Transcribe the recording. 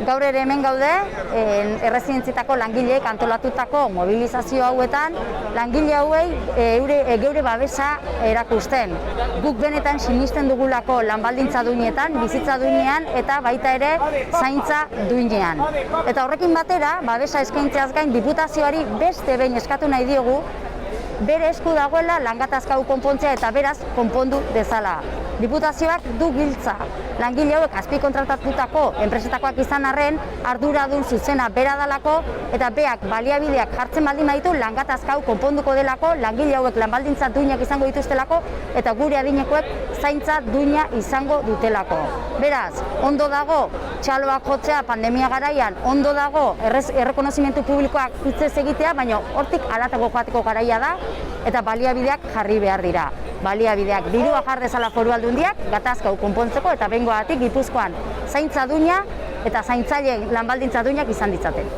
Gaur ere hemen gaude, erresidentzietako langileek antolatutako mobilizazio hauetan, langile hauei geure babesa erakusten. Guk benetan sinisten dugulako lanbaldintza duinetan, bizitza duinean eta baita ere zaintza duinean. Eta horrekin batera, babesa eskaintzeaz gain diputazioari beste behin eskatu nahi diogu, bere esku dagoela langatazka hau konpontzea eta beraz konpondu dezala. Diputazioak du giltza. Langile hauek azpikontratatutako enpresetakoak izan arren, arduradun zuzena bera dalako eta beak baliabideak jartzen baldin baditu langatazka hau konponduko delako, langile hauek lanbaldintza duinak izango dituztelako eta gure adinekoek zaintza duina izango dutelako. Beraz, ondo dago txaloak jotzea pandemia garaian, ondo dago errekonozimentu publikoak hitzez egitea, baina hortik haratago joateko garaia da eta baliabideak jarri behar dira. Baliabideak dirua jar dezala Foru Aldundiak gatazka hau konpontzeko eta behingoagatik Gipuzkoan zaintza duina eta zaintzaileen lanbaldintza duinak izan ditzaten.